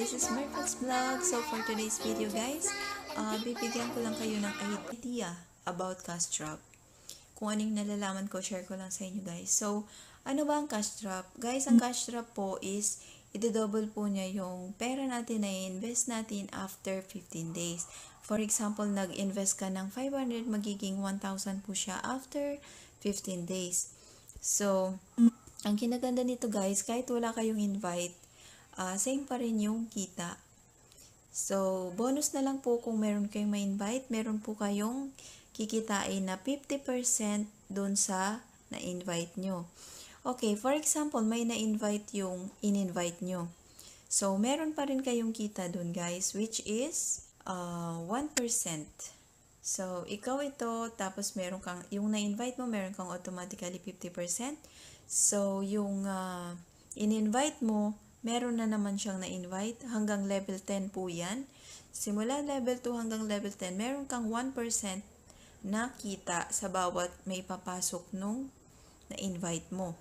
this is Merfax Vlog. So for today's video guys, bibigyan ko lang kayo ng idea about cash drop. Kung anong nalalaman ko, share ko lang sa inyo guys. So, ano ba ang cash drop? Guys, ang cash drop po is, i-double po niya yung pera natin na i-invest natin after 15 days. For example, nag-invest ka ng 500, magiging 1,000 po siya after 15 days. So, ang kinaganda nito guys, kahit wala kayong invite, same pa rin yung kita. So, bonus na lang po kung meron kayong ma-invite, meron po kayong kikitain na 50% dun sa na-invite nyo. Okay, for example, may na-invite yung in-invite nyo. So, meron pa rin kayong kita dun guys, which is 1%. So, ikaw ito, tapos meron kang, yung na-invite mo, meron kang automatically 50%. So, yung in-invite mo, meron na naman siyang na-invite. Hanggang level 10 po yan. Simula level 2 hanggang level 10, meron kang 1% na kita sa bawat may papasok nung na-invite mo.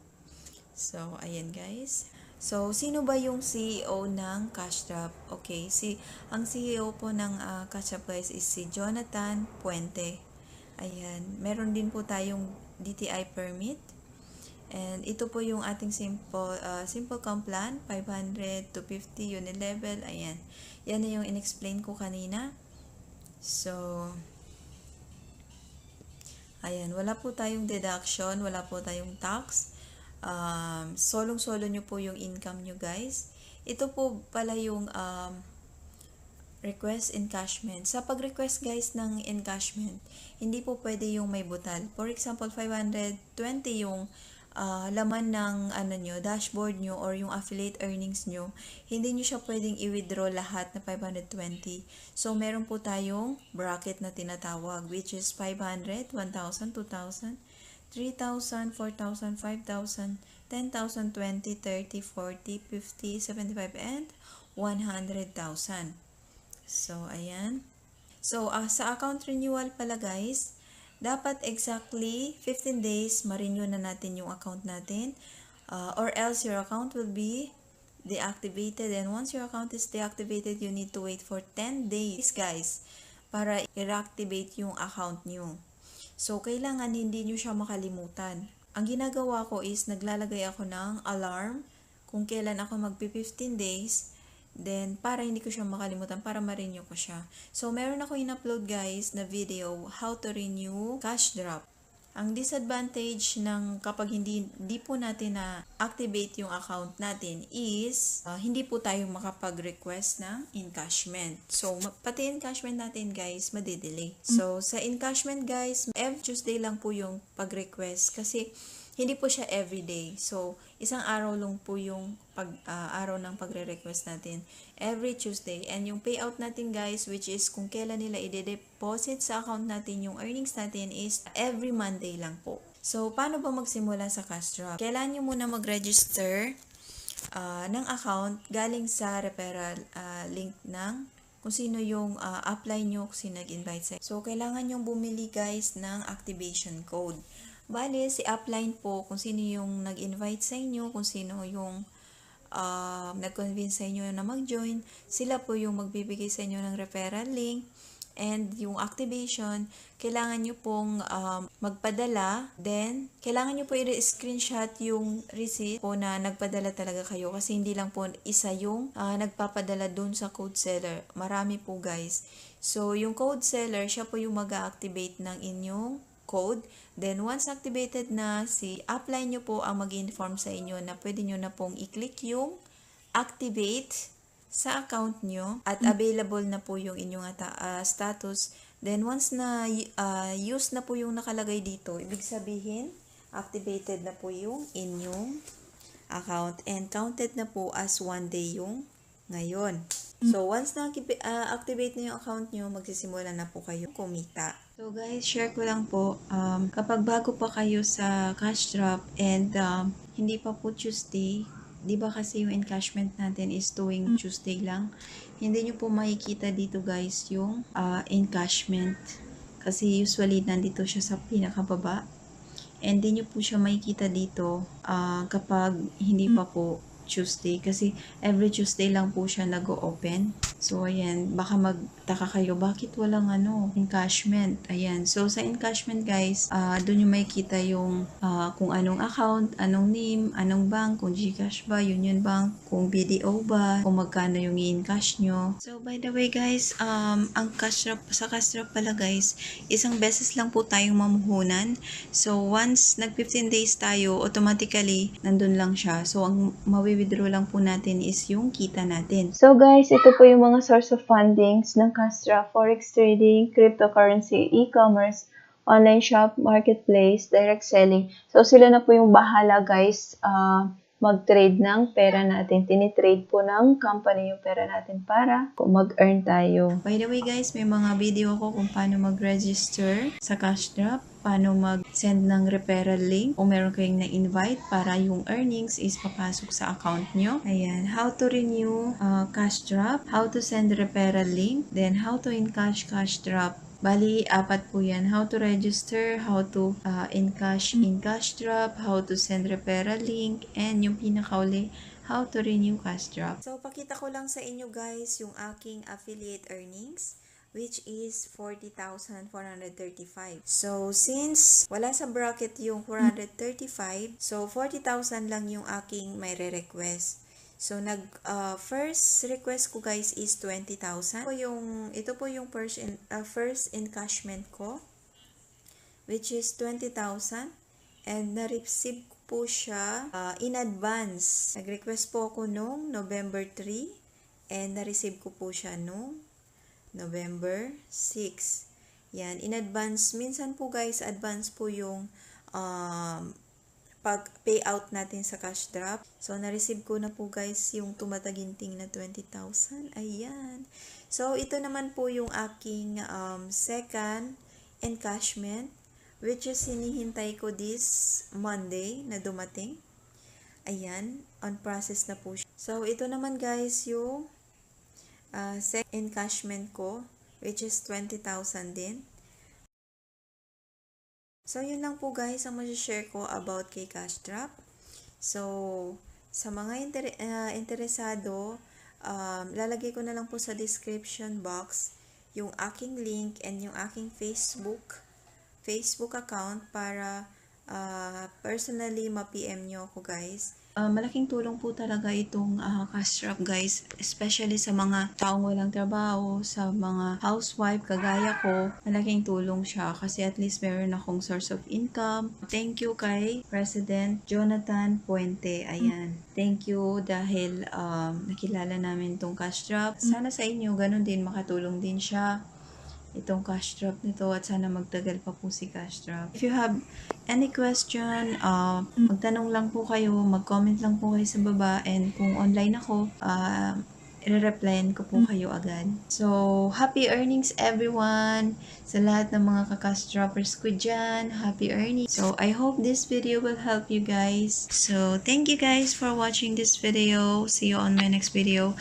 So, ayan guys. So, sino ba yung CEO ng Cash Drop? Okay, ang CEO po ng Cash Drop guys is si Jonathan Puente. Ayan, meron din po tayong DTI permit. And ito po yung ating simple comp plan, 500 to 50 unilevel. Ayan. Yan na yung in-explain ko kanina. So, ayan. Wala po tayong deduction, wala po tayong tax. Solong-solo nyo po yung income nyo guys. Ito po pala yung request encashment. Sa pag-request guys ng encashment, hindi po pwede yung may butal. For example, 520 yung laman ng dashboard nyo or yung affiliate earnings nyo, hindi nyo siya pwedeng i-withdraw lahat na 520. So, meron po tayong bracket na tinatawag, which is 500, 1,000, 2,000, 3,000, 4,000, 5,000, 10,000, 20, 30, 40, 50, 75, and 100,000. So, ayan. So, sa account renewal pala guys, dapat exactly 15 days ma-renew na natin yung account natin, or else your account will be deactivated, and once your account is deactivated, you need to wait for 10 days guys para i-reactivate yung account nyo. So, kailangan hindi nyo siya makalimutan. Ang ginagawa ko is naglalagay ako ng alarm kung kailan ako magpi-15 days. Then, para hindi ko siya makalimutan, para ma-renew ko siya. So, meron ako in-upload guys na video, how to renew cash drop. Ang disadvantage ng kapag hindi po natin na-activate yung account natin is, hindi po tayo makapag-request ng encashment. So, pati encashment natin guys, madidelay. So, sa encashment guys, every Tuesday lang po yung pag-request kasi hindi po siya everyday. So, isang araw lang po yung araw ng pagre-request natin. Every Tuesday. And yung payout natin guys, which is kung kailan nila i-deposit sa account natin yung earnings natin, is every Monday lang po. So, paano ba magsimula sa cash drop? Kailan nyo muna mag-register ng account galing sa referral link ng kung sino yung apply nyo, kung sino nag-invite sa. So, kailangan yung bumili guys ng activation code. Bale, si upline po, kung sino yung nag-invite sa inyo, kung sino yung nag-convince sa inyo na mag-join, sila po yung magbibigay sa inyo ng referral link. And yung activation, kailangan nyo pong magpadala. Then, kailangan nyo po i-screenshot yung receipt po na nagpadala talaga kayo. Kasi hindi lang po isa yung nagpapadala dun sa code seller. Marami po guys. So, yung code seller, siya po yung mag-activate ng inyong code. Then, once activated na, si upline nyo po ang mag-inform sa inyo na pwede nyo na pong i-click yung activate sa account nyo at available na po yung inyong status. Then, once na use na po yung nakalagay dito, ibig sabihin, activated na po yung inyong account and counted na po as 1 day yung ngayon. So, once na activate na yung account nyo, magsisimula na po kayo kumita. So guys, share ko lang po, kapag bago pa kayo sa cash drop and hindi pa po Tuesday, di ba kasi yung encashment natin is tuwing Tuesday lang, hindi nyo po makikita dito guys yung encashment. Kasi usually nandito siya sa pinakababa. And hindi nyo po siya makikita dito kapag hindi pa po Tuesday kasi every Tuesday lang po siya nag-o-open. So, ayan, baka magtaka kayo, bakit walang encashment? Ayan, so sa encashment guys, doon yung makikita yung kung anong account, anong name, anong bank, kung GCash ba, Union Bank, kung BDO ba, kung magkano yung i-encash nyo. So, by the way guys, ang cash drop, sa cash drop pala guys, isang beses lang po tayong mamuhunan. So, once nag 15 days tayo, automatically, nandun lang siya. So, ang mawi-withdraw lang po natin is yung kita natin. So, guys, ito po yung mga source of fundings ng Castra: forex trading, cryptocurrency, e-commerce, online shop, marketplace, direct selling. So, sila na po yung bahala, guys, mag-trade ng pera natin. Tinitrade po ng company yung pera natin para mag-earn tayo. By the way, guys, may mga video ko kung paano mag-register sa cash drop, paano mag-send ng referral link kung meron kayong na-invite para yung earnings is papasok sa account nyo. Ayan, how to renew cash drop, how to send referral link, then how to encash cash drop. Bali, 4 po yan. How to register, how to encash in cash drop, how to send referral link, and yung pinakauli, how to renew cash drop. So, pakita ko lang sa inyo guys yung aking affiliate earnings, which is 40,435. So, since wala sa bracket yung 435, so 40,000 lang yung aking may re-request. So, first request ko guys is 20,000. Ito po yung first encashment ko, which is 20,000. And na-receive ko po siya in advance. Nag-request po ako nung November 3, and na-receive ko po siya nung November 6. Yan, in advance. Minsan po guys, advance po yung pag-payout natin sa cash drop. So, na-receive ko na po guys yung tumataginting na 20,000. Ayan. So, ito naman po yung aking second encashment, which is hinihintay ko this Monday na dumating. Ayan, on process na po siya. So, ito naman guys yung second encashment ko, which is 20,000 din. So, yun lang po guys ang share ko about kay cash drop. So, sa mga interesado, lalagay ko na lang po sa description box yung aking link and yung aking Facebook account para personally ma-PM nyo ako guys. Malaking tulong po talaga itong cash drop guys, especially sa mga taong walang trabaho, sa mga housewife kagaya ko. Malaking tulong siya kasi at least meron akong source of income. Thank you kay President Jonathan Puente. Ayan. Thank you dahil nakilala namin itong cash drop. Sana sa inyo ganun din, makatulong din siya itong cash drop nito at sana magtagal pa po si cash drop. If you have any question, magtanong lang po kayo, mag-comment lang po kayo sa baba, and kung online ako, i-replyan ko po kayo agad. So, happy earnings everyone! Sa lahat ng mga ka-cash droppers ko dyan, happy earnings! So, I hope this video will help you guys. So, thank you guys for watching this video. See you on my next video.